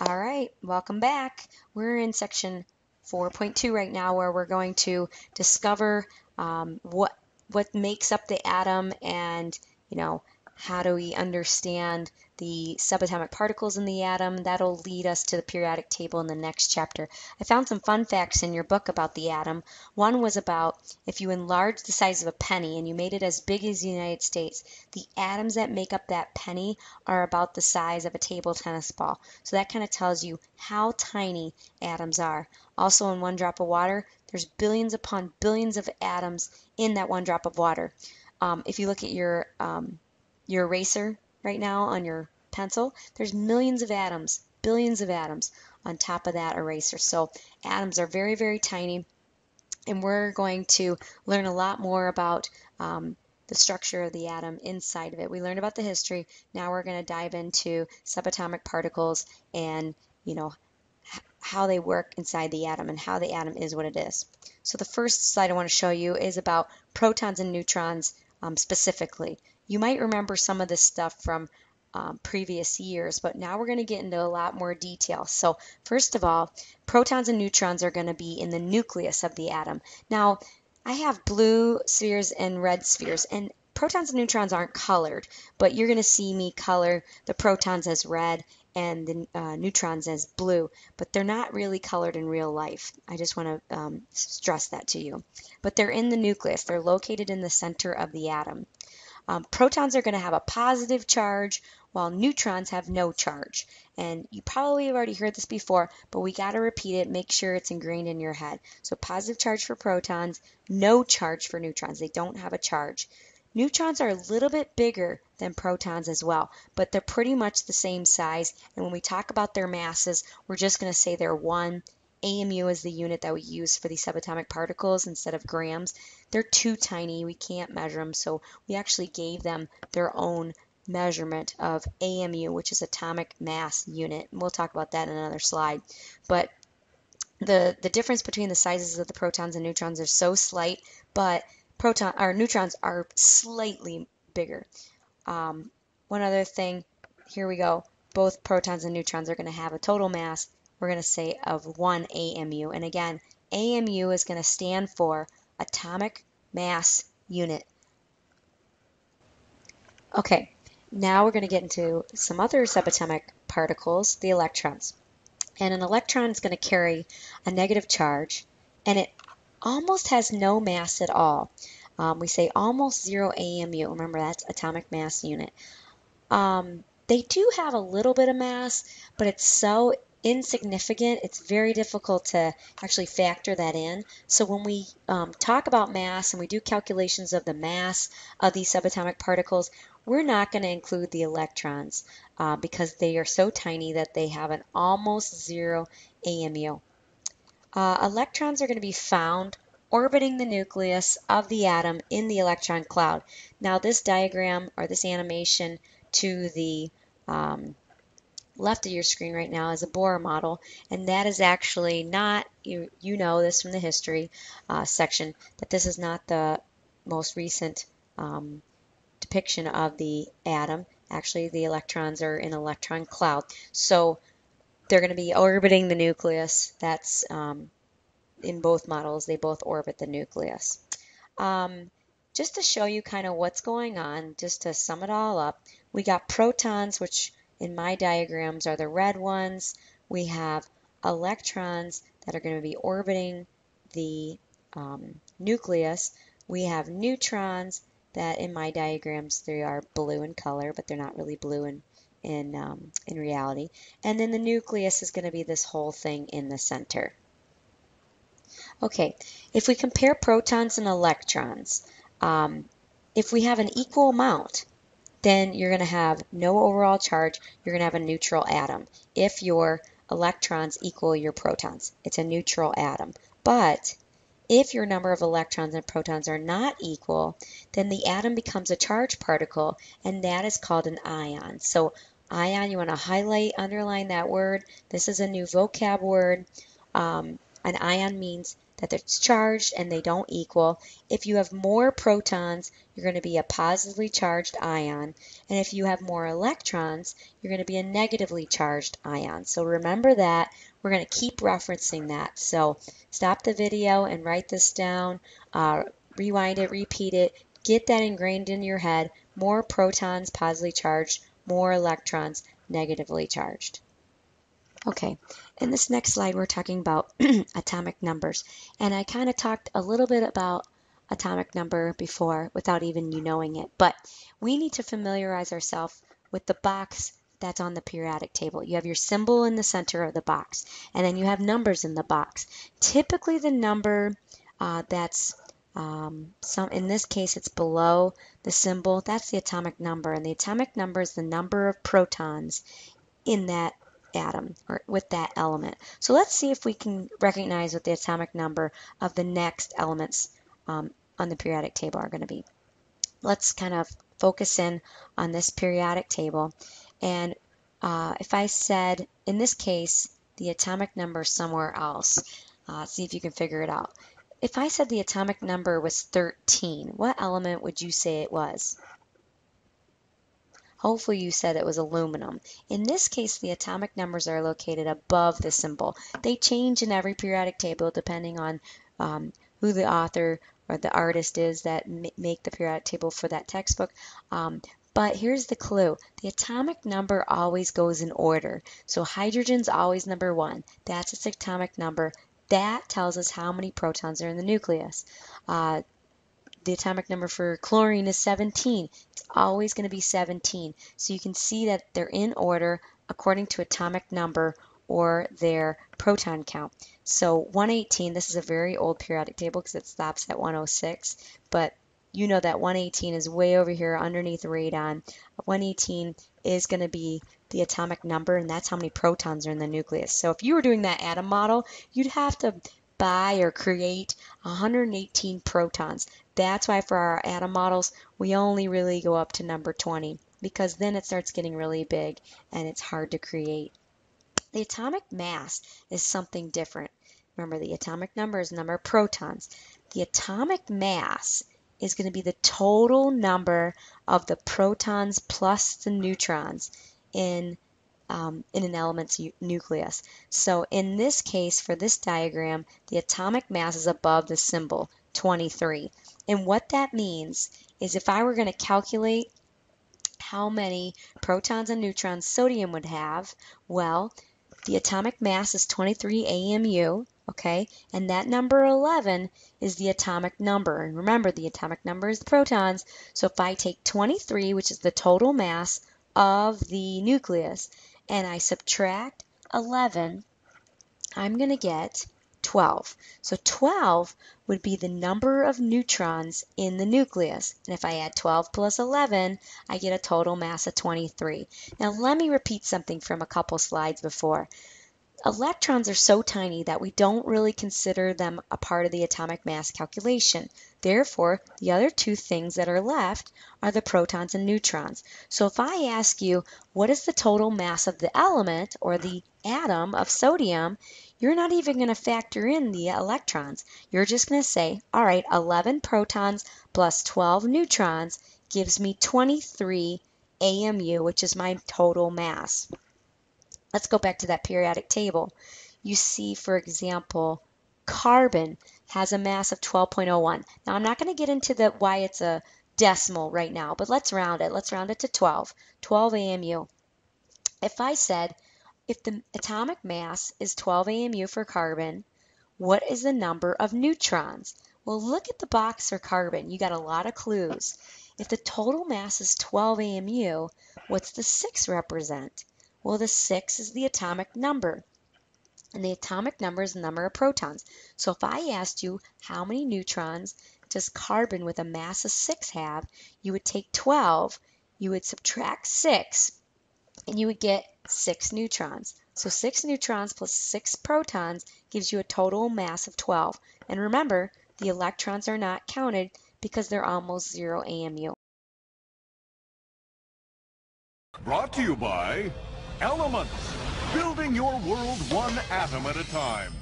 All right, welcome back. We're in section 4.2 right now, where we're going to discover what makes up the atom, and how do we understand the subatomic particles in the atom. That'll lead us to the periodic table in the next chapter. I found some fun facts in your book about the atom. One was about if you enlarge the size of a penny and you made it as big as the United States, the atoms that make up that penny are about the size of a table tennis ball. So that kind of tells you how tiny atoms are. Also, in one drop of water, there's billions upon billions of atoms in that one drop of water. If you look at your eraser right now on your pencil, there's millions of atoms, billions of atoms on top of that eraser. So atoms are very, very tiny, and we're going to learn a lot more about the structure of the atom inside of it. We learned about the history. Now we're going to dive into subatomic particles and, how they work inside the atom and how the atom is what it is. So the first slide I want to show you is about protons and neutrons specifically. You might remember some of this stuff from previous years, but now we're going to get into a lot more detail. So first of all, protons and neutrons are going to be in the nucleus of the atom. Now, I have blue spheres and red spheres, and protons and neutrons aren't colored, but you're going to see me color the protons as red and the neutrons as blue, but they're not really colored in real life. I just want to stress that to you. But they're in the nucleus. They're located in the center of the atom. Protons are going to have a positive charge, while neutrons have no charge. And you probably have already heard this before, but we got to repeat it, make sure it's ingrained in your head. So positive charge for protons, no charge for neutrons. They don't have a charge. Neutrons are a little bit bigger than protons as well, but they're pretty much the same size. And when we talk about their masses, we're just going to say they're 1. AMU is the unit that we use for these subatomic particles instead of grams. They're too tiny, we can't measure them, so we actually gave them their own measurement of AMU, which is atomic mass unit. And we'll talk about that in another slide. But the difference between the sizes of the protons and neutrons are so slight, but neutrons are slightly bigger. One other thing, here we go. Both protons and neutrons are going to have a total mass, we're going to say, of 1 AMU. And again, AMU is going to stand for atomic mass unit. Okay, now we're going to get into some other subatomic particles, the electrons. And an electron is going to carry a negative charge, and it almost has no mass at all. We say almost 0 AMU. Remember, that's atomic mass unit. They do have a little bit of mass, but it's so insignificant, it's very difficult to actually factor that in. So when we talk about mass and we do calculations of the mass of these subatomic particles, we're not going to include the electrons because they are so tiny that they have an almost 0 AMU. Electrons are going to be found orbiting the nucleus of the atom in the electron cloud. Now this diagram, or this animation to the left of your screen right now, is a Bohr model, and that is actually not, you know this from the history section, that this is not the most recent depiction of the atom. Actually, the electrons are in an electron cloud, so they're going to be orbiting the nucleus. That's in both models, they both orbit the nucleus. Just to show you kind of what's going on, just to sum it all up, we got protons, which in my diagrams are the red ones. We have electrons that are going to be orbiting the nucleus. We have neutrons that in my diagrams they are blue in color, but they're not really blue in reality. And then the nucleus is going to be this whole thing in the center. Okay, if we compare protons and electrons, if we have an equal amount, then you're going to have no overall charge. You're going to have a neutral atom. If your electrons equal your protons, it's a neutral atom. But if your number of electrons and protons are not equal, then the atom becomes a charged particle, and that is called an ion. So ion, you want to highlight, underline that word. This is a new vocab word. An ion means that it's charged and they don't equal. If you have more protons, you're going to be a positively charged ion. And if you have more electrons, you're going to be a negatively charged ion. So remember that. We're going to keep referencing that. So stop the video and write this down. Rewind it, repeat it. Get that ingrained in your head. More protons, positively charged. More electrons, negatively charged. Okay, in this next slide we're talking about atomic numbers, and I kind of talked a little bit about atomic number before without even you knowing it, but we need to familiarize ourselves with the box that's on the periodic table. You have your symbol in the center of the box, and then you have numbers in the box. Typically the number that's in this case it's below the symbol, that's the atomic number, and the atomic number is the number of protons in that atom or with that element. So let's see if we can recognize what the atomic number of the next elements on the periodic table are going to be. Let's kind of focus in on this periodic table, and if I said in this case the atomic number somewhere else, see if you can figure it out. If I said the atomic number was 13, what element would you say it was? Hopefully you said it was aluminum. In this case, the atomic numbers are located above the symbol. They change in every periodic table depending on who the author or the artist is that make the periodic table for that textbook. But here's the clue. The atomic number always goes in order. So hydrogen's always number 1. That's its atomic number. That tells us how many protons are in the nucleus. The atomic number for chlorine is 17. It's always going to be 17. So you can see that they're in order according to atomic number or their proton count. So 118, this is a very old periodic table because it stops at 106, but you know that 118 is way over here underneath radon. 118 is going to be the atomic number, and that's how many protons are in the nucleus. So if you were doing that atom model, you'd have to buy or create 118 protons. That's why for our atom models, we only really go up to number 20 because then it starts getting really big and it's hard to create. The atomic mass is something different. Remember, the atomic number is the number of protons. The atomic mass is going to be the total number of the protons plus the neutrons in an element's nucleus. So in this case, for this diagram, the atomic mass is above the symbol, 23. And what that means is if I were going to calculate how many protons and neutrons sodium would have, well, the atomic mass is 23 AMU, okay? And that number 11 is the atomic number. And remember, the atomic number is the protons. So if I take 23, which is the total mass of the nucleus, and I subtract 11, I'm going to get 12. So 12 would be the number of neutrons in the nucleus. And if I add 12 plus 11, I get a total mass of 23. Now let me repeat something from a couple slides before. Electrons are so tiny that we don't really consider them a part of the atomic mass calculation. Therefore, the other two things that are left are the protons and neutrons. So if I ask you, what is the total mass of the element or the atom of sodium, you're not even going to factor in the electrons. You're just going to say, all right, 11 protons plus 12 neutrons gives me 23 AMU, which is my total mass. Let's go back to that periodic table. You see, for example, carbon has a mass of 12.01. Now, I'm not going to get into why it's a decimal right now, but let's round it. Let's round it to 12. 12 AMU. If I said, if the atomic mass is 12 AMU for carbon, what is the number of neutrons? Well, look at the box for carbon. You got a lot of clues. If the total mass is 12 AMU, what's the 6 represent? Well, the 6 is the atomic number, and the atomic number is the number of protons. So if I asked you how many neutrons does carbon with a mass of 6 have, you would take 12, you would subtract 6, and you would get 6 neutrons. So 6 neutrons plus 6 protons gives you a total mass of 12. And remember, the electrons are not counted because they're almost 0 AMU. Brought to you by Elements, building your world one atom at a time.